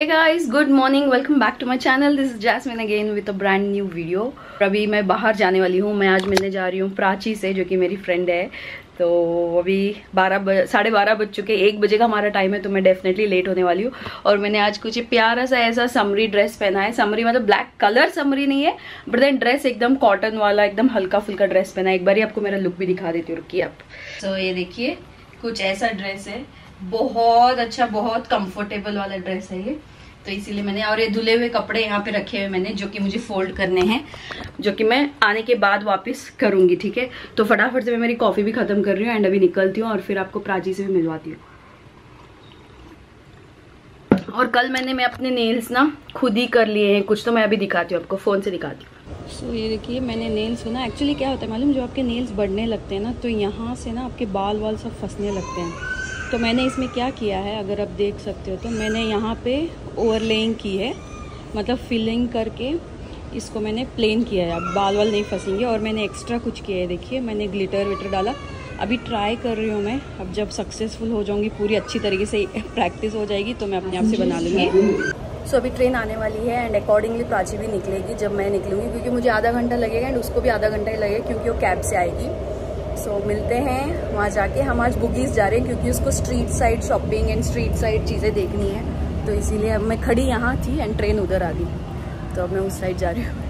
Hey guys, good morning. Welcome back to my channel. This is Jasmine again with a brand new video. अभी मैं बाहर जाने वाली हूँ. मैं आज मिलने जा रही हूँ प्राची से, जो कि मेरी फ्रेंड है. तो अभी 12:30 बज चुके. 1 बजे का हमारा टाइम है, तो मैं डेफिनेटली लेट होने वाली हूँ. और मैंने आज कुछ प्यारा सा ऐसा समरी ड्रेस पहना है. समरी मतलब ब्लैक कलर समरी नहीं है, बट देन ड्रेस एकदम कॉटन वाला, एकदम हल्का फुल्का ड्रेस पहना है. एक बार ही आपको मेरा लुक भी दिखा देती हूँ, रुकिए आप. तो ये देखिए, कुछ ऐसा ड्रेस है. बहुत अच्छा, बहुत कंफर्टेबल वाला ड्रेस है ये. तो इसीलिए मैंने, और ये धुले हुए कपड़े यहाँ पे रखे हुए मैंने, जो कि मुझे फोल्ड करने हैं, जो कि मैं आने के बाद वापस करूंगी. ठीक है, तो फटाफट से मैं मेरी कॉफी भी खत्म कर रही हूँ एंड अभी निकलती हूँ और फिर आपको प्राची से भी मिलवाती हूँ. और कल मैं अपने नेल्स ना खुद ही कर लिए हैं कुछ, तो मैं अभी दिखाती हूँ आपको, फोन से दिखाती हूँ. सो ये देखिए, मैंने नेल्स ना, एक्चुअली क्या होता है मालूम, जो आपके नेल्स बढ़ने लगते हैं ना, तो यहाँ से ना आपके बाल वाल सब फंसने लगते हैं. तो मैंने इसमें क्या किया है, अगर आप देख सकते हो, तो मैंने यहाँ पे ओवरलेइंग की है, मतलब फिलिंग करके इसको मैंने प्लेन किया है. अब बाल वाल नहीं फंसेंगे. और मैंने एक्स्ट्रा कुछ किया है, देखिए मैंने ग्लिटर विटर डाला. अभी ट्राई कर रही हूँ मैं. अब जब सक्सेसफुल हो जाऊँगी, पूरी अच्छी तरीके से प्रैक्टिस हो जाएगी, तो मैं अपने आप से बना लूँगी. सो अभी ट्रेन आने वाली है एंड अकॉर्डिंगली प्राची भी निकलेगी जब मैं निकलूँगी, क्योंकि मुझे आधा घंटा लगेगा एंड उसको भी आधा घंटा ही लगेगा, क्योंकि वो कैब से आएगी. सो मिलते हैं वहाँ जाके. हम आज बुगीज जा रहे हैं, क्योंकि उसको street side shopping and street side चीज़ें देखनी है. तो इसीलिए अब मैं खड़ी यहाँ थी एंड ट्रेन उधर आ गई, तो अब मैं उस साइड जा रही हूँ.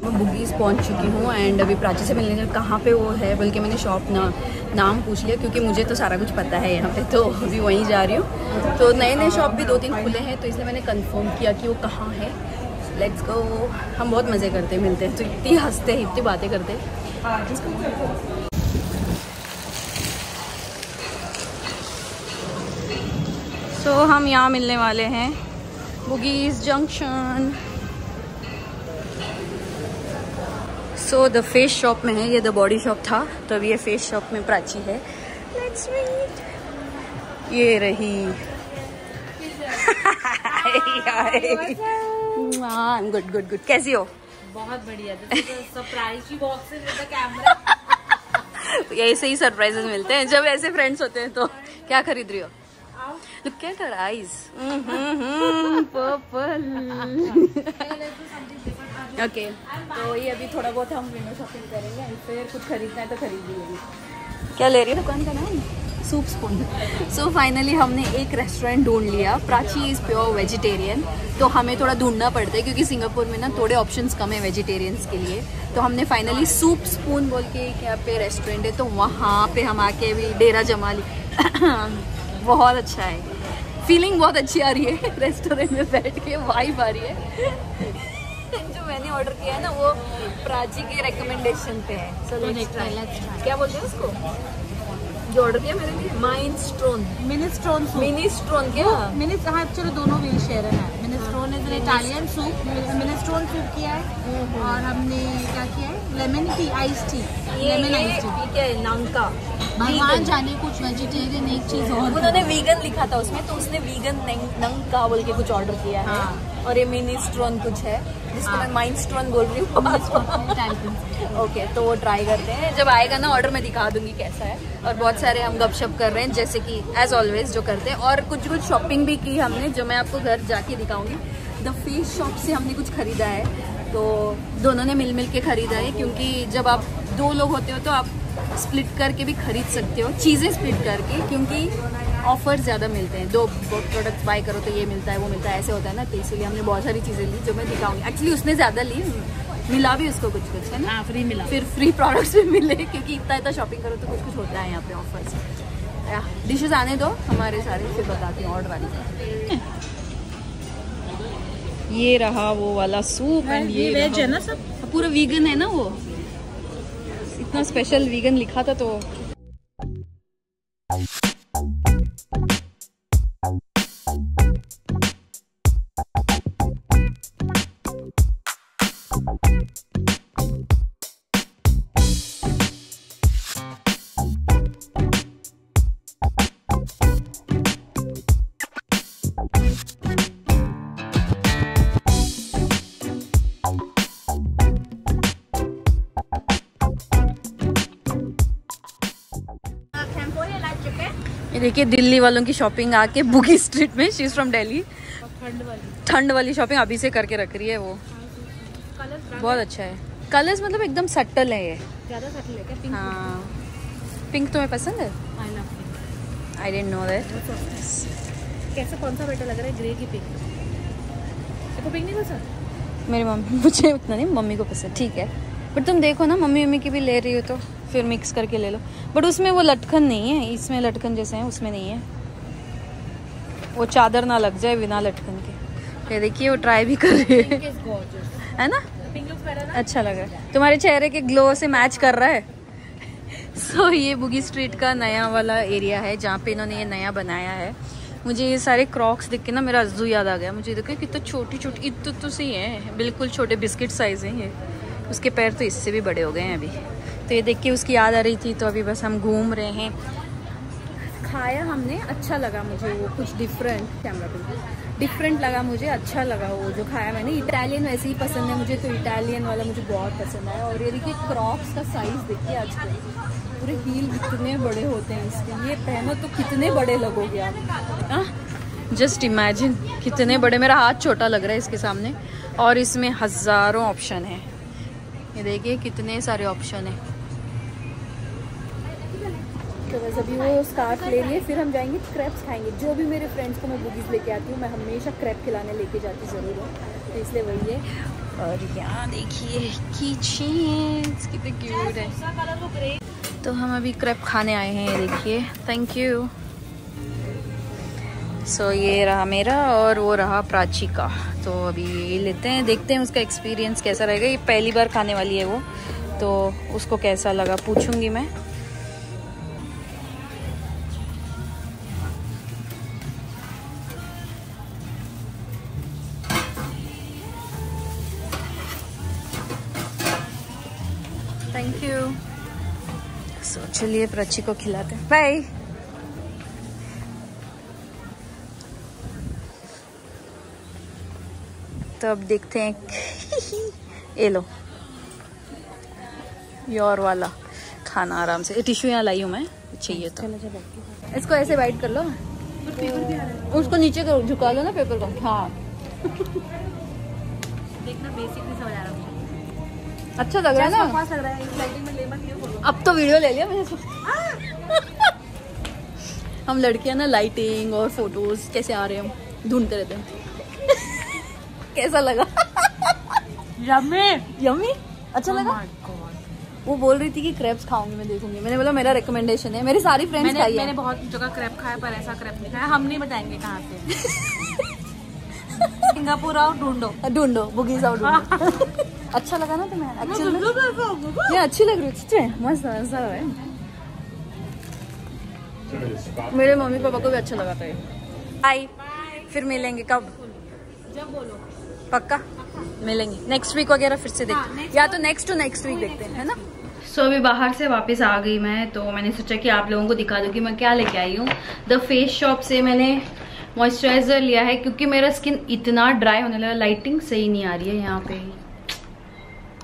मैं बुगीज पहुंच चुकी हूँ एंड अभी प्राची से मिलने कहाँ पे वो है, बल्कि मैंने शॉप नाम पूछ लिया, क्योंकि मुझे तो सारा कुछ पता है यहाँ पे. तो अभी वहीं जा रही हूँ. तो नए शॉप भी 2-3 खुले हैं, तो इसलिए मैंने कंफर्म किया कि वो कहाँ है. Let's go. हम बहुत मज़े करते मिलते हैं, तो इतनी हंसते हैं, इतनी बातें करते हैं. सो हम यहाँ मिलने वाले हैं, Bugis junction. So The Face Shop में है, ये द बॉडी शॉप था, तो अब ये फेस शॉप में प्राची है. Let's meet. ये रही. Good good good. कैसी हो? बहुत बढ़िया. Surprise box with the camera. ऐसे ही सरप्राइजेस मिलते हैं जब ऐसे फ्रेंड्स होते हैं. तो क्या खरीद रही हो? Look at her eyes. Purple. Okay, तो ये अभी थोड़ा बहुत हम विंडो शॉपिंग करेंगे, फिर कुछ खरीदना है तो खरीद लेंगे. क्या ले रही है दुकान का नाम? Soup spoon. सो फाइनली हमने एक रेस्टोरेंट ढूंढ लिया. प्राची इज़ प्योर वेजिटेरियन, तो हमें थोड़ा ढूंढना पड़ता है, क्योंकि सिंगापुर में ना थोड़े ऑप्शंस कम है वेजिटेरियंस के लिए. तो हमने फाइनली सूप स्पून बोल के एक यहाँ पे रेस्टोरेंट है, तो वहाँ पे हम आके भी डेरा जमा ली. बहुत अच्छा है, फीलिंग बहुत अच्छी आ रही है. रेस्टोरेंट में बैठ के वाइब आ रही है. जो मैंने ऑर्डर किया है ना, वो प्राची के रिकमेंडेशन पे है. So let's try. क्या बोलते हैं उसको जो ऑर्डर किया मेरे लिए? माइनस्ट्रोन. Minestrone soup. मिनीस्ट्रोन क्या? हाँ, चलो दोनों व्हील शेयर है. Minestrone is an Italian soup. Minestrone soup किया है. और हमने क्या किया है, lemon tea, ice tea. Lemon ice tea. क्या है? नंका. भगवान जाने, कुछ वेजिटेरियन एक चीज और. उन्होंने वीगन लिखा था उसमें, तो उसने वीगन नंका बोल के कुछ ऑर्डर किया है. हाँ. और ये मिनीस्ट्रोन कुछ है, जिसको मैं माइनस्ट्रोन बोल रही हूँ. ओके, तो वो ट्राई करते हैं. जब आएगा ना ऑर्डर, मैं दिखा दूंगी कैसा है. और बहुत सारे हम गपशप कर रहे हैं, जैसे कि एज ऑलवेज जो करते हैं. और कुछ शॉपिंग भी की हमने, जो मैं आपको घर जाके दिखाऊंगी. द फेस शॉप से हमने कुछ खरीदा है, तो दोनों ने मिल के खरीदा है, क्योंकि जब आप 2 लोग होते हो तो आप स्प्लिट करके भी खरीद सकते हो, चीज़ें स्प्लिट करके, क्योंकि ऑफर ज़्यादा मिलते हैं. 2 प्रोडक्ट्स बाय करो तो ये मिलता है, वो मिलता है, ऐसे होता है ना. तो इसीलिए हमने बहुत सारी चीज़ें ली, जो मैं दिखाऊंगी. एक्चुअली उसने ज़्यादा ली, मिला भी उसको कुछ है ना. हाँ, फ्री मिला. फिर फ्री प्रोडक्ट्स भी मिले, क्योंकि इतना शॉपिंग करो तो कुछ होता है यहाँ पे ऑफर्स. डिशेज आने दो हमारे सारे, फिर बताती हूँ ऑर्डर वाली. ये रहा वो वाला सूप एंड ये वेज है ना सब. पूरा वीगन है ना, वो इतना स्पेशल वीगन लिखा था. तो ये देखिए दिल्ली वालों की शॉपिंग आके बुगी स्ट्रीट में, शी इज फ्रॉम दिल्ली। ठंड वाली शॉपिंग अभी से करके रख रही है वो। बहुत अच्छा है कलर्स, मतलब एकदम सटल है ये। ज़्यादा सटल है क्या? पिंक। हाँ पिंक तुम्हें पसंद है? I didn't know that. कैसे, कौन सा बेटर लग रहा है, ग्रे की पिंक? आपको पिंक नहीं पसंद? मेरी मम्मी, मुझे उतना नहीं, मम्मी को पसंद। ठीक है बट तुम देखो ना, मम्मी की भी ले रही हो तो फिर मिक्स करके ले लो। बट उसमें वो लटकन नहीं है, इसमें लटकन जैसे हैं, उसमें नहीं है। वो चादर ना लग जाए बिना लटकन के। ये देखिए वो ट्राई भी कर रही है ना? अच्छा लग रहा है, तुम्हारे चेहरे के ग्लो से मैच कर रहा है। सो ये बुगी स्ट्रीट का नया वाला एरिया है जहाँ पे इन्होंने ये नया बनाया है। मुझे ये सारे क्रॉक्स देख के ना मेरा अज्जू याद आ गया। मुझे देखो कितना छोटी छोटी, इतने तो सी हैं, बिल्कुल छोटे बिस्किट साइज हैं ये। उसके पैर तो इससे भी बड़े हो गए हैं अभी। तो ये देख के उसकी याद आ रही थी, तो अभी बस हम घूम रहे हैं। खाया हमने, अच्छा लगा मुझे वो, कुछ डिफरेंट, कैमरा डिफरेंट लगा मुझे, अच्छा लगा वो जो खाया मैंने। इटालियन वैसे ही पसंद है मुझे, तो इटालियन वाला मुझे बहुत पसंद आया। और ये देखिए क्रॉक्स का साइज देखिए आजकल, पूरे हील कितने बड़े होते हैं इसके। ये पहनो तो कितने बड़े लगोगे आप, जस्ट इमेजिन कितने बड़े। मेरा हाथ छोटा लग रहा है इसके सामने। और इसमें हज़ारों ऑप्शन है, ये देखिए कितने सारे ऑप्शन है। तो बस अभी वो स्कार्फ ले लिए, फिर हम जाएंगे क्रेप्स खाएंगे। जो भी मेरे फ्रेंड्स को मैं बुगीज लेके आती हूँ, मैं हमेशा क्रेप खिलाने लेके जाती ज़रूर हूँ, तो इसलिए वही है। और यहाँ देखिए कीचेन्स कितने क्यूट है। तो हम अभी क्रेप खाने आए हैं, ये देखिए। Thank you. सो ये रहा मेरा और वो रहा प्राची का। तो अभी ये लेते हैं, देखते हैं उसका एक्सपीरियंस कैसा रहेगा। ये पहली बार खाने वाली है वो, तो उसको कैसा लगा पूछूंगी मैं। Thank you. सो चलिए प्राची को खिलाते हैं। बाय। तो अब देखते हैं। ये लो योर वाला खाना आराम से। टिश्यू यहाँ लाई हूँ मैं, चाहिए तो। इसको ऐसे वाइट कर लो, उसको नीचे करो, झुका लो ना पेपर को। हाँ देखना बेसिक नहीं समझ आ रहा। अच्छा लग रहा है ना? लग रहा है। अब तो वीडियो ले लिया मैंने। हम लड़कियां ना लाइटिंग और फोटोज कैसे आ रहे हैं हम ढूंढते रहते हैं। कैसा लगा? यम्मी यम्मी, अच्छा लगा? वो बोल रही थी कि क्रेप्स खाऊंगी मैं, देखूंगी। मैंने बोला मेरा रिकमेंडेशन है, मेरी सारी फ्रेंड्स खाई है। मैंने बहुत जगह क्रेप खाया पर ऐसा क्रेप नहीं खाया। हम नहीं बताएंगे कहाँ से। सिंगापुर आओ ढूंढो बुगीज आओ ढूंढो। अच्छा लगा ना तुम्हें? एक्चुअली ये अच्छी लग रही है, मस्त है। मेरे मम्मी पापा को भी अच्छा लगा था ये। बाय, फिर मिलेंगे कब? जब बोलो। पक्का मिलेंगे नेक्स्ट वीक वगैरह, फिर से देखते हैं। या तो नेक्स्ट टू नेक्स्ट वीक देखते हैं, है ना? सो अभी बाहर से वापस आ गई मैं, तो मैंने सोचा कि आप लोगों को दिखा दूं कि मैं क्या लेके आई हूँ। द फेस शॉप से मैंने मॉइस्चराइजर लिया है, क्योंकि मेरा स्किन इतना ड्राई होने लगा। लाइटिंग सही नहीं आ रही है यहाँ पे,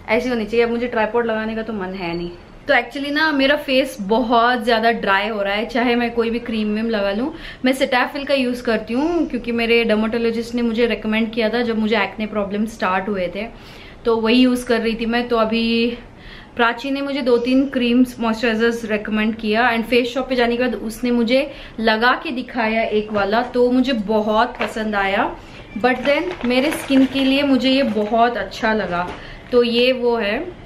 ऐसी होनी चाहिए। अब मुझे ट्राइपॉड लगाने का तो मन है नहीं। तो एक्चुअली ना मेरा फेस बहुत ज्यादा ड्राई हो रहा है, चाहे मैं कोई भी क्रीम विम लगा लूं। मैं सेटाफिल का यूज करती हूँ, क्योंकि मेरे डर्मेटोलॉजिस्ट ने मुझे रेकमेंड किया था जब मुझे एक्ने प्रॉब्लम स्टार्ट हुए थे, तो वही यूज कर रही थी मैं। तो अभी प्राची ने मुझे 2-3 क्रीम्स मॉइस्चराइजर्स रेकमेंड किया, एंड फेस शॉप पे जाने के बाद उसने मुझे लगा के दिखाया एक वाला, तो मुझे बहुत पसंद आया। बट देन मेरे स्किन के लिए मुझे ये बहुत अच्छा लगा। तो ये वो है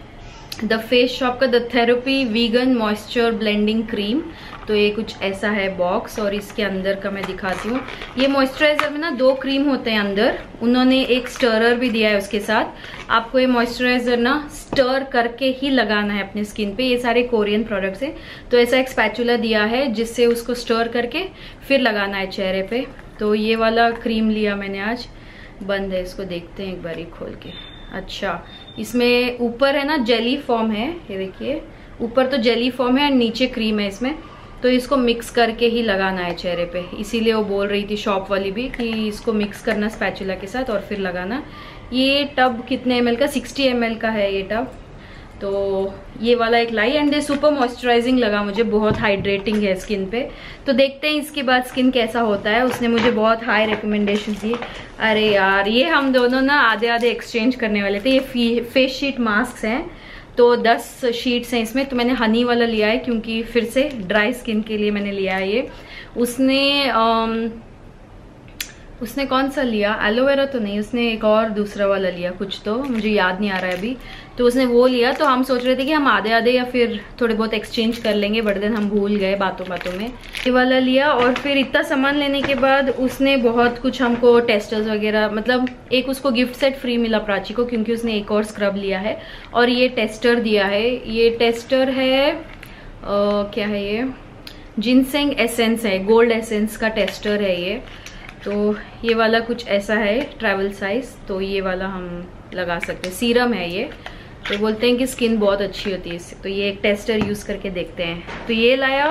द फेस शॉप का the therapy vegan moisture blending cream. तो ये कुछ ऐसा है बॉक्स, और इसके अंदर का मैं दिखाती हूँ। ये मॉइस्चराइजर में ना 2 क्रीम होते हैं अंदर, उन्होंने एक स्टरर भी दिया है उसके साथ। आपको ये मॉइस्चराइजर ना स्टर करके ही लगाना है अपने स्किन पे। ये सारे कोरियन प्रोडक्ट्स हैं। तो ऐसा एक स्पैचुला दिया है जिससे उसको स्टर करके फिर लगाना है चेहरे पे। तो ये वाला क्रीम लिया मैंने आज। बंद है, इसको देखते हैं एक बार खोल के। अच्छा, इसमें ऊपर है ना जेली फॉर्म है, ये देखिए ऊपर तो जेली फॉर्म है और नीचे क्रीम है इसमें। तो इसको मिक्स करके ही लगाना है चेहरे पे, इसीलिए वो बोल रही थी शॉप वाली भी कि इसको मिक्स करना स्पैचुला के साथ और फिर लगाना। ये टब कितने ml का? 60 ml का है ये टब। तो ये वाला एक लाई एंड सुपर मॉइस्चराइजिंग लगा मुझे, बहुत हाइड्रेटिंग है स्किन पे। तो देखते हैं इसके बाद स्किन कैसा होता है। उसने मुझे बहुत हाई रिकमेंडेशन दी। अरे यार ये हम दोनों ना आधे आधे एक्सचेंज करने वाले थे। ये फेस शीट मास्क हैं, तो 10 शीट्स हैं इसमें। तो मैंने हनी वाला लिया है क्योंकि फिर से ड्राई स्किन के लिए मैंने लिया है ये। उसने कौन सा लिया, एलोवेरा तो नहीं, उसने एक और दूसरा वाला लिया कुछ, तो मुझे याद नहीं आ रहा है अभी। तो उसने वो लिया। तो हम सोच रहे थे कि हम आधे आधे या फिर थोड़े बहुत एक्सचेंज कर लेंगे, बट देन हम भूल गए बातों बातों में। ये वाला लिया और फिर इतना सामान लेने के बाद उसने बहुत कुछ हमको टेस्टर्स वगैरह, मतलब एक उसको गिफ्ट सेट फ्री मिला प्राची को, क्योंकि उसने एक और स्क्रब लिया है और ये टेस्टर दिया है। ये टेस्टर है क्या है ये, जिनसेंग एसेंस है, गोल्ड एसेंस का टेस्टर है ये। तो ये वाला कुछ ऐसा है ट्रैवल साइज, तो ये वाला हम लगा सकते हैं। सीरम है ये, तो बोलते हैं कि स्किन बहुत अच्छी होती है इससे। तो ये एक टेस्टर यूज करके देखते हैं। तो ये लाया।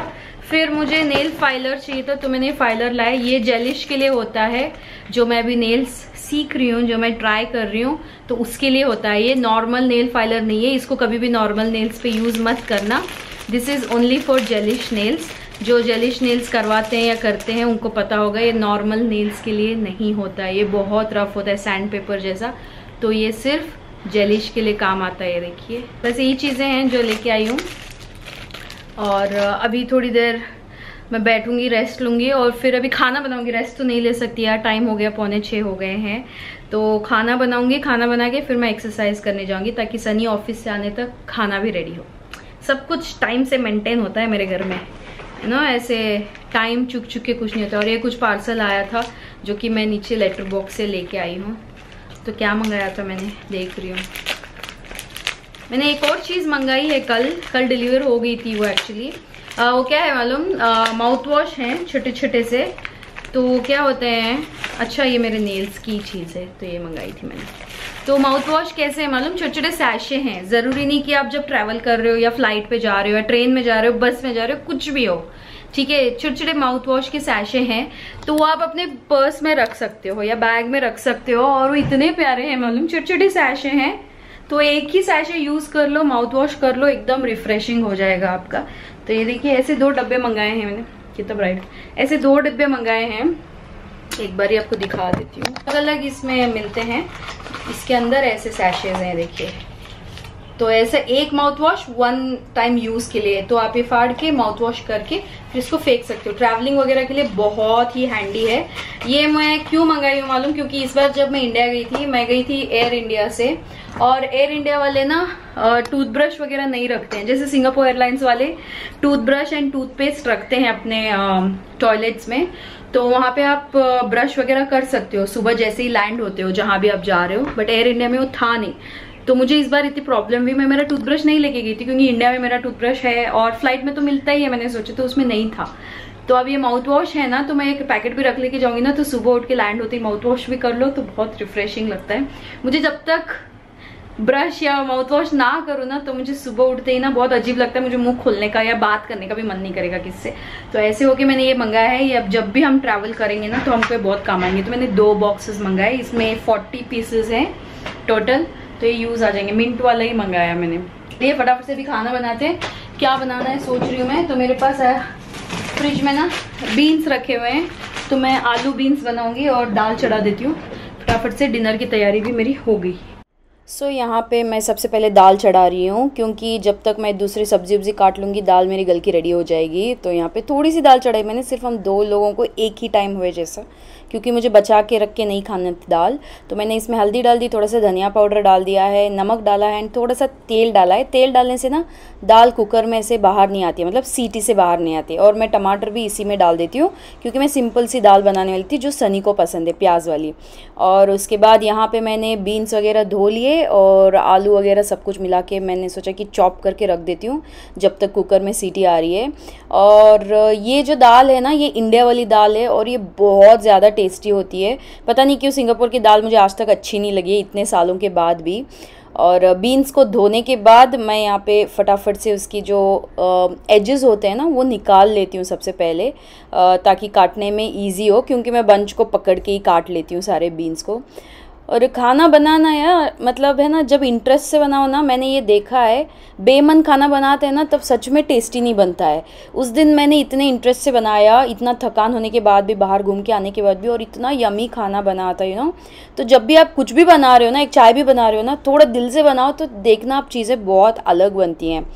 फिर मुझे नेल फाइलर चाहिए था, तो मैंने फाइलर लाया। ये जेलिश के लिए होता है, जो मैं अभी नेल्स सीख रही हूँ, जो मैं ट्राई कर रही हूँ, तो उसके लिए होता है। ये नॉर्मल नेल फाइलर नहीं है, इसको कभी भी नॉर्मल नेल्स पे यूज मत करना। This is only for Gelish nails. जो जेलिश नेल्स करवाते हैं या करते हैं उनको पता होगा, ये नॉर्मल नेल्स के लिए नहीं होता है। ये बहुत रफ होता है, सैंड पेपर जैसा। तो ये सिर्फ जेलिश के लिए काम आता है। ये देखिए, बस यही चीज़ें हैं जो लेके आई हूँ। और अभी थोड़ी देर मैं बैठूंगी, रेस्ट लूंगी और फिर अभी खाना बनाऊंगी। रेस्ट तो नहीं ले सकती यार, टाइम हो गया, 5:45 हो गए हैं। तो खाना बनाऊंगी, खाना बना के फिर मैं एक्सरसाइज करने जाऊंगी, ताकि सनी ऑफिस से आने तक खाना भी रेडी हो। सब कुछ टाइम से मेंटेन होता है मेरे घर में ना, ऐसे टाइम चुक के कुछ नहीं होता। और ये कुछ पार्सल आया था जो कि मैं नीचे लेटर बॉक्स से लेके आई हूँ। तो क्या मंगाया था मैंने, देख रही हूँ। मैंने एक और चीज़ मंगाई है, कल डिलीवर हो गई थी वो एक्चुअली। वो क्या है मालूम, माउथ वॉश हैं छोटे छोटे से। तो क्या होते हैं, अच्छा ये मेरे नेल्स की चीज़ है, तो ये मंगाई थी मैंने। तो माउथ वॉश कैसे है मालूम, छोटे छोटे सैशे हैं। जरूरी नहीं कि आप जब ट्रैवल कर रहे हो या फ्लाइट पे जा रहे हो या ट्रेन में जा रहे हो, बस में जा रहे हो, कुछ भी हो, ठीक है, छोटे छोटे माउथ वॉश के सैशे हैं। तो वो आप अपने पर्स में रख सकते हो या बैग में रख सकते हो। और वो इतने प्यारे हैं मालूम, छोटे छोटे सैशे हैं। तो एक ही सैशे यूज कर लो, माउथ वॉश कर लो, एकदम रिफ्रेशिंग हो जाएगा आपका। तो ये देखिए, ऐसे 2 डब्बे मंगाए हैं मैंने, कितना ब्राइट, ऐसे 2 डब्बे मंगाए हैं। एक बार ही आपको दिखा देती हूँ, अलग अलग इसमें मिलते हैं। इसके अंदर ऐसे सैशेज हैं देखिए। तो ऐसे एक माउथ वॉश 1 टाइम यूज के लिए, तो आप ये फाड़ के माउथ वॉश करके फिर इसको फेंक सकते हो। ट्रैवलिंग वगैरह के लिए बहुत ही हैंडी है। ये मैं क्यों मंगाई हूँ मालूम, क्योंकि इस बार जब मैं इंडिया गई थी, मैं गई थी एयर इंडिया से, और एयर इंडिया वाले ना टूथब्रश वगैरह नहीं रखते हैं। जैसे सिंगापुर एयरलाइंस वाले टूथब्रश एंड टूथपेस्ट रखते हैं अपने टॉयलेट्स में। तो वहां पे आप ब्रश वगैरह कर सकते हो सुबह जैसे ही लैंड होते हो, जहां भी आप जा रहे हो। बट एयर इंडिया में वो था नहीं। तो मुझे इस बार इतनी प्रॉब्लम हुई। मैं मेरा टूथब्रश नहीं लेके गई थी, क्योंकि इंडिया में मेरा टूथब्रश है और फ्लाइट में तो मिलता ही है, मैंने सोचा, तो उसमें नहीं था। तो अब ये माउथ वॉश है ना, तो मैं एक पैकेट भी रख लेके जाऊंगी ना, तो सुबह उठ के लैंड होते ही माउथ वॉश भी कर लो, तो बहुत रिफ्रेशिंग लगता है मुझे। जब तक ब्रश या माउथ वॉश ना करूँ ना, तो मुझे सुबह उठते ही ना बहुत अजीब लगता है, मुझे मुंह खोलने का या बात करने का भी मन नहीं करेगा किससे। तो ऐसे होके मैंने ये मंगाया है। ये अब जब भी हम ट्रैवल करेंगे ना, तो हमको बहुत काम आएंगे। तो मैंने 2 बॉक्सेस मंगाए, इसमें 40 पीसेस हैं टोटल, तो ये यूज आ जाएंगे। मिंट वाला ही मंगाया मैंने। ये फटाफट से भी खाना बनाते हैं। क्या बनाना है सोच रही हूँ मैं। तो मेरे पास फ्रिज में ना बीन्स रखे हुए हैं, तो मैं आलू बीन्स बनाऊंगी और दाल चढ़ा देती हूँ। फटाफट से डिनर की तैयारी भी मेरी हो गई। यहाँ पे मैं सबसे पहले दाल चढ़ा रही हूँ, क्योंकि जब तक मैं दूसरी सब्जी वब्जी काट लूँगी, दाल मेरी गल की रेडी हो जाएगी। तो यहाँ पे थोड़ी सी दाल चढ़ाई मैंने, सिर्फ हम 2 लोगों को एक ही टाइम हुए जैसा, क्योंकि मुझे बचा के रख के नहीं खाना थी दाल। तो मैंने इसमें हल्दी डाल दी, थोड़ा सा धनिया पाउडर डाल दिया है, नमक डाला है, एंड थोड़ा सा तेल डाला है। तेल डालने से ना दाल कुकर में से बाहर नहीं आती है, मतलब सीटी से बाहर नहीं आती। और मैं टमाटर भी इसी में डाल देती हूँ, क्योंकि मैं सिंपल सी दाल बनाने वाली थी, जो सनी को पसंद है, प्याज वाली। और उसके बाद यहाँ पे मैंने बीन्स वगैरह धो लिए और आलू वगैरह सब कुछ मिला के मैंने सोचा कि चॉप करके रख देती हूँ, जब तक कुकर में सीटी आ रही है। और ये जो दाल है ना, ये इंडिया वाली दाल है और ये बहुत ज़्यादा टेस्टी होती है। पता नहीं क्यों सिंगापुर की दाल मुझे आज तक अच्छी नहीं लगी इतने सालों के बाद भी। और बीन्स को धोने के बाद मैं यहाँ पे फटाफट से उसकी जो एजेस होते हैं ना, वो निकाल लेती हूँ सबसे पहले, ताकि काटने में इजी हो, क्योंकि मैं बंच को पकड़ के ही काट लेती हूँ सारे बीन्स को। और खाना बनाना यार मतलब है ना, जब इंटरेस्ट से बनाओ ना, मैंने ये देखा है, बेमन खाना बनाते हैं ना तब सच में टेस्टी नहीं बनता है। उस दिन मैंने इतने इंटरेस्ट से बनाया, इतना थकान होने के बाद भी, बाहर घूम के आने के बाद भी, और इतना यमी खाना बना था तो जब भी आप कुछ भी बना रहे हो ना, एक चाय भी बना रहे हो ना, थोड़ा दिल से बनाओ तो देखना आप चीज़ें बहुत अलग बनती हैं।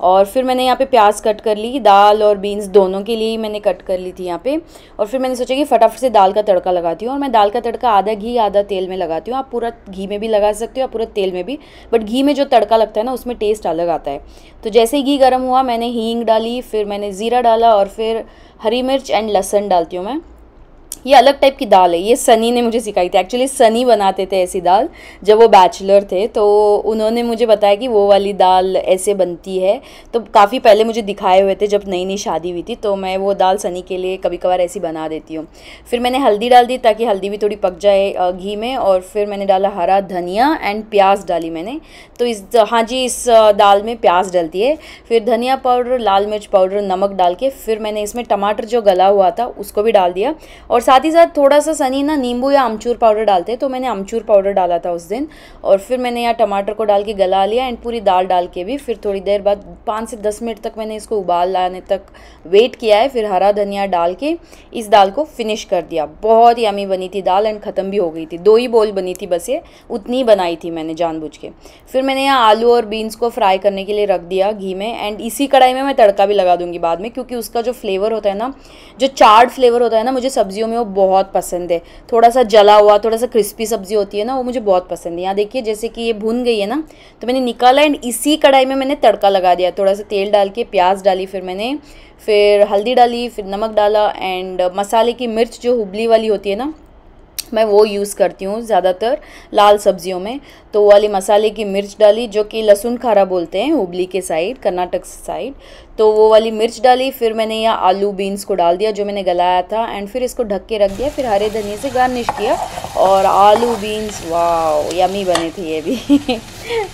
और फिर मैंने यहाँ पे प्याज कट कर ली, दाल और बीन्स दोनों के लिए ही मैंने कट कर ली थी यहाँ पे। और फिर मैंने सोचा कि फटाफट से दाल का तड़का लगाती हूँ, और मैं दाल का तड़का आधा घी आधा तेल में लगाती हूँ। आप पूरा घी में भी लगा सकते हो, आप पूरा तेल में भी, बट घी में जो तड़का लगता है ना उसमें टेस्ट अलग आता है। तो जैसे ही घी गर्म हुआ मैंने हींग डाली, फिर मैंने ज़ीरा डाला, और फिर हरी मिर्च एंड लहसुन डालती हूँ मैं। ये अलग टाइप की दाल है, ये सनी ने मुझे सिखाई थी। एक्चुअली सनी बनाते थे ऐसी दाल जब वो बैचलर थे, तो उन्होंने मुझे बताया कि वो वाली दाल ऐसे बनती है। तो काफ़ी पहले मुझे दिखाए हुए थे जब नई नई शादी हुई थी, तो मैं वो दाल सनी के लिए कभी कभार ऐसी बना देती हूँ। फिर मैंने हल्दी डाल दी ताकि हल्दी भी थोड़ी पक जाए घी में, और फिर मैंने डाला हरा धनिया एंड प्याज डाली मैंने। तो इस दाल में प्याज डलती है। फिर धनिया पाउडर, लाल मिर्च पाउडर, नमक डाल के फिर मैंने इसमें टमाटर जो गला हुआ था उसको भी डाल दिया। और साथ ही साथ थोड़ा सा सनी ना नींबू या अमचूर पाउडर डालते हैं, तो मैंने अमचूर पाउडर डाला था उस दिन। और फिर मैंने यहाँ टमाटर को डाल के गला लिया, एंड पूरी दाल डाल के भी फिर थोड़ी देर बाद 5 से 10 मिनट तक मैंने इसको उबाल लाने तक वेट किया है। फिर हरा धनिया डाल के इस दाल को फिनिश कर दिया। बहुत ही यमी बनी थी दाल, एंड ख़त्म भी हो गई थी। 2 ही बोल बनी थी बस, ये उतनी बनाई थी मैंने जानबूझ के। फिर मैंने यहाँ आलू और बीन्स को फ्राई करने के लिए रख दिया घी में, एंड इसी कढ़ाई में मैं तड़का भी लगा दूंगी बाद में, क्योंकि उसका जो फ्लेवर होता है ना, जो चार्ड फ्लेवर होता है ना, मुझे सब्जियों में वो बहुत पसंद है। थोड़ा सा जला हुआ, थोड़ा सा क्रिस्पी सब्जी होती है ना, वो मुझे बहुत पसंद है। यहाँ देखिए जैसे कि ये भुन गई है ना, तो मैंने निकाला, एंड इसी कढ़ाई में मैंने तड़का लगा दिया। थोड़ा सा तेल डाल के प्याज डाली, फिर हल्दी डाली, फिर नमक डाला, एंड मसाले की मिर्च जो हुबली वाली होती है ना, मैं वो यूज़ करती हूँ ज़्यादातर लाल सब्जियों में। तो वो वाली मसाले की मिर्च डाली, जो कि लहसुन खारा बोलते हैं हुबली के साइड, कर्नाटक साइड। तो वो वाली मिर्च डाली। फिर मैंने यहाँ आलू बीन्स को डाल दिया जो मैंने गलाया था, एंड फिर इसको ढक के रख दिया। फिर हरे धनिया से गार्निश किया, और आलू बीन्स वाओ यमी बने थे ये भी।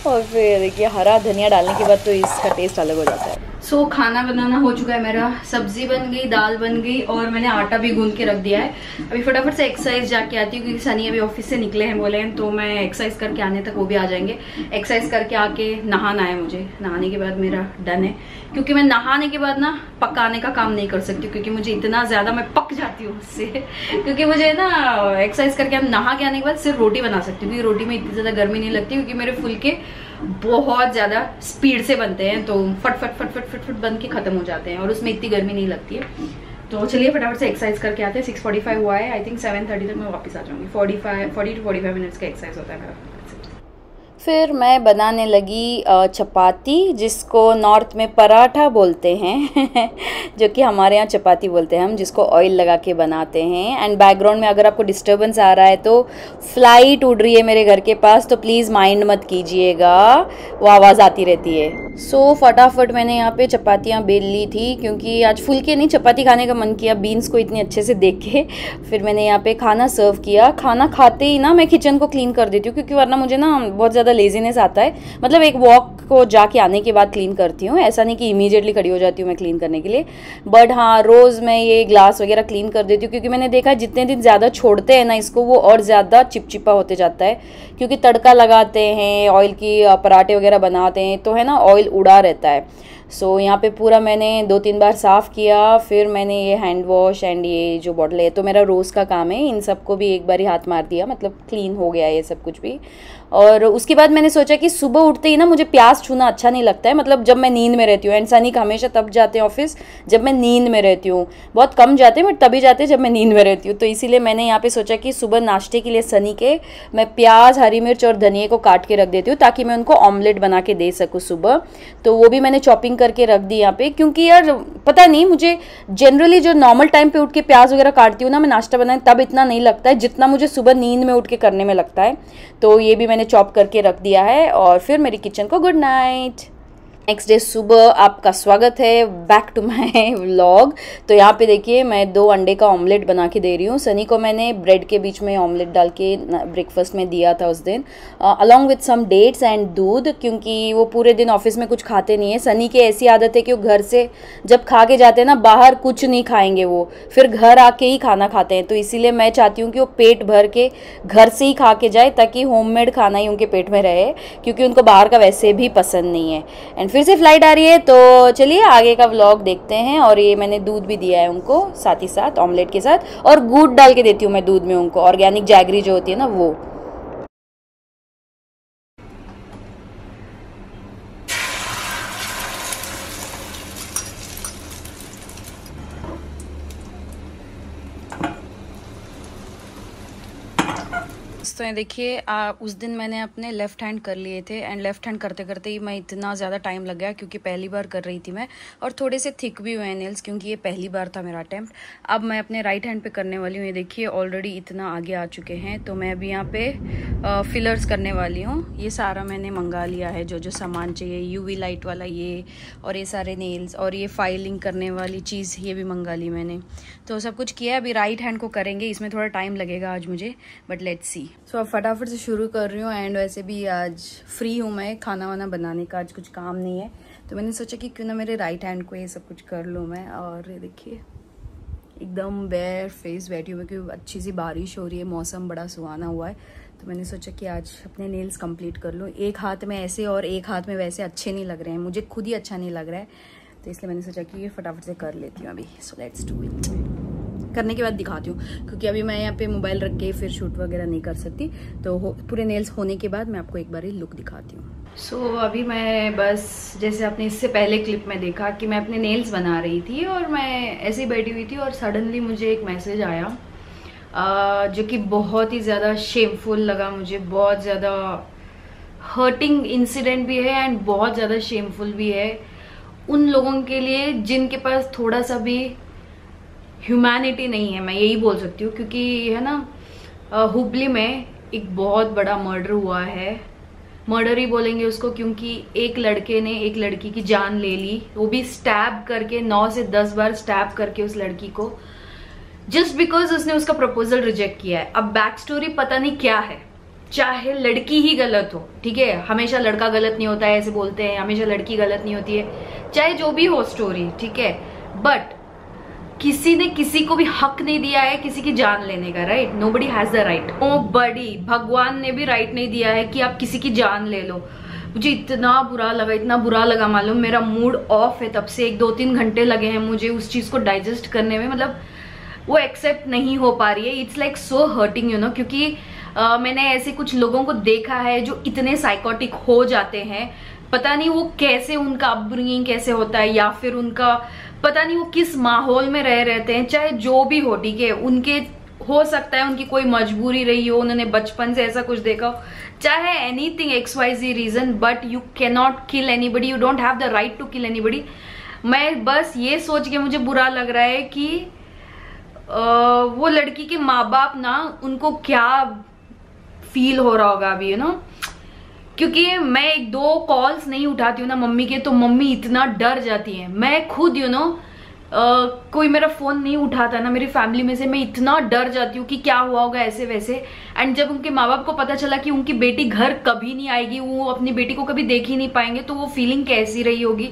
और फिर देखिए हरा धनिया डालने के बाद तो इसका टेस्ट अलग हो जाता है। सो खाना बनाना हो चुका है मेरा, सब्जी बन गई, दाल बन गई, और मैंने आटा भी गूंद के रख दिया है। अभी फटाफट से एक्सरसाइज जाके आती हूँ, क्योंकि सनी अभी ऑफिस से निकले हैं बोले हैं, तो मैं एक्सरसाइज करके आने तक वो भी आ जाएंगे। एक्सरसाइज करके आके नहाना है मुझे, नहाने के बाद मेरा डन है, क्योंकि मैं नहाने के बाद ना पकाने का काम नहीं कर सकती, क्योंकि मुझे इतना ज्यादा मैं पक जाती हूँ उससे। क्योंकि मुझे ना एक्सरसाइज करके नहा के आने के बाद सिर्फ रोटी बना सकती हूँ, क्योंकि रोटी में इतनी ज्यादा गर्मी नहीं लगती, क्योंकि मेरे फुलके बहुत ज़्यादा स्पीड से बनते हैं, तो फट फट फट फट फट फट बन के ख़त्म हो जाते हैं, और उसमें इतनी गर्मी नहीं लगती है। तो चलिए फटाफट से एक्सरसाइज करके आते हैं। 6:45 हुआ है, आई थिंक 7:30 तक मैं वापस आ जाऊँगी। 40 to 45 मिनट्स का एक्सरसाइज होता है मेरा। फिर मैं बनाने लगी चपाती, जिसको नॉर्थ में पराठा बोलते हैं जो कि हमारे यहाँ चपाती बोलते हैं हम, जिसको ऑयल लगा के बनाते हैं। एंड बैकग्राउंड में अगर आपको डिस्टर्बेंस आ रहा है तो फ्लाइट उड़ रही है मेरे घर के पास, तो प्लीज़ माइंड मत कीजिएगा, वो आवाज़ आती रहती है। सो फटाफट मैंने यहाँ पे चपातियाँ बेल ली थी, क्योंकि आज फुलके नहीं चपाती खाने का मन किया बीन्स को इतने अच्छे से देख के। फिर मैंने यहाँ पे खाना सर्व किया। खाना खाते ही ना मैं किचन को क्लीन कर देती हूँ, क्योंकि वरना मुझे ना बहुत ज़्यादा लेजीनेस आता है। मतलब एक वॉक को जाके आने के बाद क्लीन करती हूँ, ऐसा नहीं कि इमीडिएटली खड़ी हो जाती हूँ मैं क्लीन करने के लिए। बट हाँ, रोज़ मैं ये ग्लास वगैरह क्लीन कर देती हूँ, क्योंकि मैंने देखा है जितने दिन ज़्यादा छोड़ते हैं ना इसको, वो और ज़्यादा चिपचिपा होते जाता है। क्योंकि तड़का लगाते हैं, ऑयल की पराठे वगैरह बनाते हैं, तो है ना ऑयल उड़ा रहता है। सो यहाँ पे पूरा मैंने 2-3 बार साफ़ किया। फिर मैंने ये हैंड वॉश एंड ये जो बॉटल है, तो मेरा रोज़ का काम है, इन सबको भी एक बार ही हाथ मार दिया, मतलब क्लीन हो गया ये सब कुछ भी। और उसके बाद मैंने सोचा कि सुबह उठते ही ना मुझे प्याज छूना अच्छा नहीं लगता है, मतलब जब मैं नींद में रहती हूँ। एंड सनी हमेशा तब जाते हैं ऑफिस जब मैं नींद में रहती हूँ, बहुत कम जाते हैं बट तभी जाते हैं जब मैं नींद में रहती हूँ। तो इसीलिए मैंने यहाँ पे सोचा कि सुबह नाश्ते के लिए सनी के मैं प्याज, हरी मिर्च और धनिया को काट के रख देती हूँ, ताकि मैं उनको ऑमलेट बना के दे सकूँ सुबह। तो वो भी मैंने चॉपिंग करके रख दी यहाँ पे, क्योंकि यार पता नहीं, मुझे जनरली जो नॉर्मल टाइम पे उठ के प्याज वगैरह काटती हूँ ना मैं नाश्ता बनाने, तब इतना नहीं लगता है जितना मुझे सुबह नींद में उठ के करने में लगता है। तो ये भी मैंने चॉप करके रख दिया है। और फिर मेरी किचन को गुड नाइट। नेक्स्ट डे सुबह आपका स्वागत है बैक टू माय व्लॉग। तो यहाँ पे देखिए मैं 2 अंडे का ऑमलेट बना के दे रही हूँ। सनी को मैंने ब्रेड के बीच में ऑमलेट डाल के ब्रेकफास्ट में दिया था उस दिन, along with some dates and दूध, क्योंकि वो पूरे दिन ऑफिस में कुछ खाते नहीं है। सनी की ऐसी आदत है कि वो घर से जब खा के जाते हैं ना, बाहर कुछ नहीं खाएंगे, वो फिर घर आके ही खाना खाते हैं। तो इसीलिए मैं चाहती हूँ कि वो पेट भर के घर से ही खा के जाए, ताकि होममेड खाना ही उनके पेट में रहे, क्योंकि उनको बाहर का वैसे भी पसंद नहीं है। एंड फिर से फ्लाइट आ रही है, तो चलिए आगे का व्लॉग देखते हैं। और ये मैंने दूध भी दिया है उनको साथ ही साथ ऑमलेट के साथ, और गुड़ डाल के देती हूँ मैं दूध में उनको, ऑर्गेनिक जैगरी जो होती है ना वो। तो देखिए उस दिन मैंने अपने लेफ़्ट हैंड कर लिए थे, एंड लेफ़्ट हैंड करते करते ही मैं इतना ज़्यादा टाइम लग गया, क्योंकि पहली बार कर रही थी मैं, और थोड़े से थिक भी हुए नेल्स, क्योंकि ये पहली बार था मेरा अटेम्प्ट। अब मैं अपने राइट हैंड पे करने वाली हूँ। ये देखिए ऑलरेडी इतना आगे आ चुके हैं। तो मैं अभी यहाँ पे फिलर्स करने वाली हूँ। ये सारा मैंने मंगा लिया है, जो जो सामान चाहिए, UV लाइट वाला ये, और ये सारे नेल्स, और ये फाइलिंग करने वाली चीज़ ये भी मंगा ली मैंने। तो सब कुछ किया। अभी राइट हैंड को करेंगे, इसमें थोड़ा टाइम लगेगा आज मुझे, बट लेट्स सी। सो अब फटाफट से शुरू कर रही हूँ। एंड वैसे भी आज फ्री हूँ मैं, खाना वाना बनाने का आज कुछ काम नहीं है, तो मैंने सोचा कि क्यों ना मेरे राइट हैंड को ये सब कुछ कर लूँ मैं। और ये देखिए एकदम बेयर फेस बैठी हूँ मैं, क्योंकि अच्छी सी बारिश हो रही है, मौसम बड़ा सुहाना हुआ है। तो मैंने सोचा कि आज अपने नेल्स कंप्लीट कर लूँ। एक हाथ में ऐसे और एक हाथ में वैसे अच्छे नहीं लग रहे हैं, मुझे खुद ही अच्छा नहीं लग रहा है, तो इसलिए मैंने सोचा कि ये फटाफट से कर लेती हूँ अभी। So let's do it. करने के बाद दिखाती हूँ, क्योंकि अभी मैं यहाँ पे मोबाइल रख के फिर शूट वगैरह नहीं कर सकती। तो पूरे नेल्स होने के बाद मैं आपको एक बार लुक दिखाती हूँ। सो अभी मैं बस, जैसे आपने इससे पहले क्लिप में देखा कि मैं अपने नेल्स बना रही थी, और मैं ऐसे ही बैठी हुई थी, और सडनली मुझे एक मैसेज आया जो कि बहुत ही ज़्यादा शेमफुल लगा मुझे, बहुत ज़्यादा हर्टिंग इंसिडेंट भी है एंड बहुत ज़्यादा शेमफुल भी है उन लोगों के लिए जिनके पास थोड़ा सा भी ह्यूमैनिटी नहीं है, मैं यही बोल सकती हूँ। क्योंकि है ना, हुबली में एक बहुत बड़ा मर्डर हुआ है, मर्डर ही बोलेंगे उसको, क्योंकि एक लड़के ने एक लड़की की जान ले ली, वो भी स्टैब करके, 9 से 10 बार स्टैब करके उस लड़की को, जस्ट बिकॉज उसने उसका प्रपोजल रिजेक्ट किया है। अब बैक स्टोरी पता नहीं क्या है, चाहे लड़की ही गलत हो, ठीक है, हमेशा लड़का गलत नहीं होता है ऐसे बोलते हैं, हमेशा लड़की गलत नहीं होती है, चाहे जो भी हो स्टोरी, ठीक है, बट किसी ने किसी को भी हक नहीं दिया है किसी की जान लेने का, right? Nobody has the right. Nobody, भगवान ने भी राइट नहीं दिया है कि आप किसी की जान ले लो। मुझे इतना बुरा लगा, इतना बुरा लगा, मालूम मेरा मूड ऑफ है तब से। 1-2-3 घंटे लगे हैं मुझे उस चीज को डाइजेस्ट करने में, मतलब वो एक्सेप्ट नहीं हो पा रही है। It's like so hurting, you know, क्योंकि मैंने ऐसे कुछ लोगों को देखा है जो इतने साइकोटिक हो जाते हैं, पता नहीं वो कैसे, उनका अपब्रिंगिंग कैसे होता है, या फिर उनका पता नहीं वो किस माहौल में रह रहते हैं, चाहे जो भी हो, ठीक है, उनके हो सकता है उनकी कोई मजबूरी रही हो, उन्होंने बचपन से ऐसा कुछ देखा हो, चाहे anything XYZ reason, but you can not kill anybody, you don't have the right to kill anybody. मैं बस ये सोच के मुझे बुरा लग रहा है कि वो लड़की के माँ बाप ना, उनको क्या फील हो रहा होगा अभी, यू नो, क्योंकि मैं 1-2 कॉल्स नहीं उठाती हूँ ना मम्मी के, तो मम्मी इतना डर जाती है। मैं खुद, यू नो, कोई मेरा फोन नहीं उठाता ना मेरी फैमिली में से, मैं इतना डर जाती हूँ कि क्या हुआ होगा ऐसे वैसे। एंड जब उनके माँ बाप को पता चला कि उनकी बेटी घर कभी नहीं आएगी, वो अपनी बेटी को कभी देख ही नहीं पाएंगे, तो वो फीलिंग कैसी रही होगी।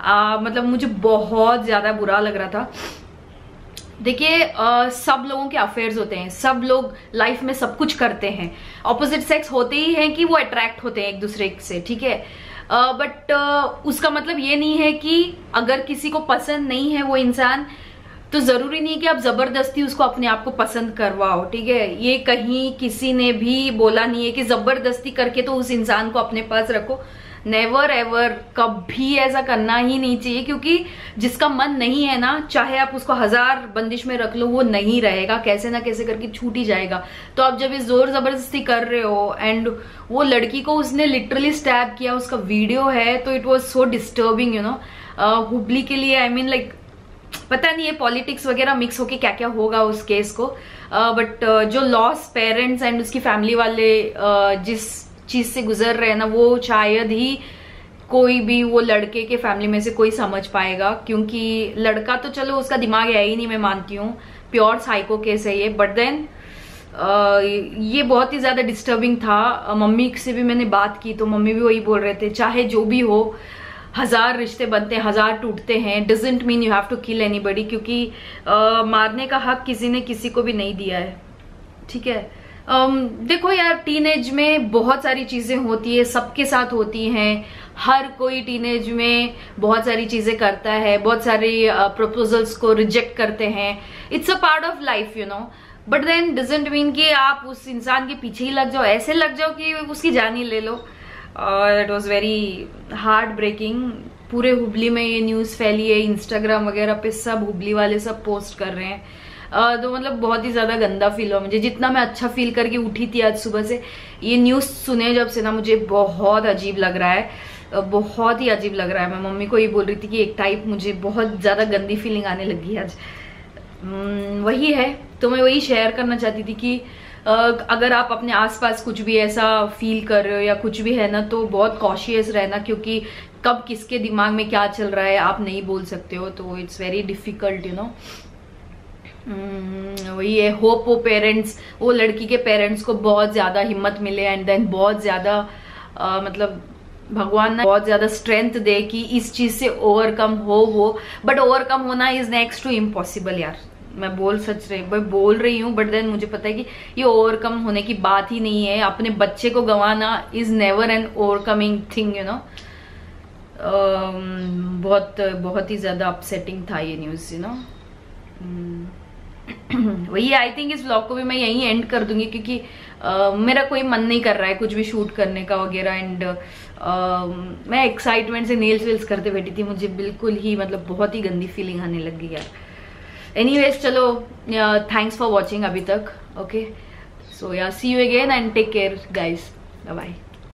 मतलब मुझे बहुत ज्यादा बुरा लग रहा था। देखिए सब लोगों के अफेयर्स होते हैं, सब लोग लाइफ में सब कुछ करते हैं, ऑपोजिट सेक्स होते ही हैं कि वो अट्रैक्ट होते हैं एक दूसरे से, ठीक है, बट उसका मतलब ये नहीं है कि अगर किसी को पसंद नहीं है वो इंसान, तो जरूरी नहीं कि आप जबरदस्ती उसको अपने आप को पसंद करवाओ, ठीक है। ये कहीं किसी ने भी बोला नहीं है कि जबरदस्ती करके तो उस इंसान को अपने पास रखो, नेवर एवर, कभी ऐसा करना ही नहीं चाहिए, क्योंकि जिसका मन नहीं है ना, चाहे आप उसको 1000 बंदिश में रख लो, वो नहीं रहेगा, कैसे ना कैसे करके छूट ही जाएगा। तो आप जब इस जोर जबरदस्ती कर रहे हो, एंड वो लड़की को उसने लिटरली स्टैब किया, उसका वीडियो है, तो it was so disturbing, you know. Hubli के लिए आई मीन लाइक पता नहीं है पॉलिटिक्स वगैरह मिक्स होके क्या क्या होगा उस केस को, बट जो लॉस पेरेंट्स एंड उसकी फैमिली वाले जिस चीज से गुजर रहे हैं ना, वो शायद ही कोई भी वो लड़के के फैमिली में से कोई समझ पाएगा, क्योंकि लड़का तो चलो उसका दिमाग है ही नहीं, मैं मानती हूँ प्योर साइको केस है ये, बट देन ये बहुत ही ज्यादा डिस्टर्बिंग था। मम्मी से भी मैंने बात की तो मम्मी भी वही बोल रहे थे, चाहे जो भी हो 1000 रिश्ते बनते हैं, 1000 टूटते हैं, doesn't mean you have to kill anybody, क्योंकि मारने का हक किसी ने किसी को भी नहीं दिया है, ठीक है। देखो यार, टीनेज में बहुत सारी चीजें होती है, सबके साथ होती हैं, हर कोई टीनेज में बहुत सारी चीजें करता है, बहुत सारी प्रपोजल्स को रिजेक्ट करते हैं, it's a part of life you know, but then doesn't mean कि आप उस इंसान के पीछे ही लग जाओ, ऐसे लग जाओ कि उसकी जान ही ले लो। It was very heartbreaking. पूरे हुबली में ये न्यूज फैली है, इंस्टाग्राम वगैरह पे सब हुबली वाले सब पोस्ट कर रहे हैं, तो मतलब बहुत ही ज्यादा गंदा फील हुआ मुझे। जितना मैं अच्छा फील करके उठी थी आज सुबह से, ये न्यूज सुने जब से ना मुझे बहुत अजीब लग रहा है, बहुत ही अजीब लग रहा है। मैं मम्मी को ये बोल रही थी कि एक टाइप मुझे बहुत ज्यादा गंदी फीलिंग आने लगी आज। वही है, तो मैं वही शेयर करना चाहती थी कि अगर आप अपने आसपास कुछ भी ऐसा फील कर रहे हो या कुछ भी है ना, तो बहुत कॉशियस रहना, क्योंकि कब किसके दिमाग में क्या चल रहा है आप नहीं बोल सकते हो, तो it's very difficult you know. वही है, होप वो पेरेंट्स, वो लड़की के पेरेंट्स को बहुत ज्यादा हिम्मत मिले एंड देन बहुत ज्यादा मतलब भगवान ना बहुत ज्यादा स्ट्रेंथ दे कि इस चीज से ओवरकम हो वो, बट ओवरकम होना इज नेक्स्ट टू इम्पॉसिबल यार। मैं बोल रही हूँ, बट देन मुझे पता है कि ये ओवरकम होने की बात ही नहीं है। अपने बच्चे को गंवाना is never an overcoming thing you know. बहुत ही ज्यादा अपसेटिंग था ये न्यूज यू नो। वही आई थिंक इस व्लॉग को भी मैं यहीं एंड कर दूंगी, क्योंकि मेरा कोई मन नहीं कर रहा है कुछ भी शूट करने का वगैरह, एंड मैं एक्साइटमेंट से नेल्स वेल्स करते बैठी थी, मुझे बिल्कुल ही मतलब बहुत ही गंदी फीलिंग आने लग गई यार। एनीवेज चलो, थैंक्स फॉर वॉचिंग अभी तक, okay, so yeah see you again and take care guys, bye bye.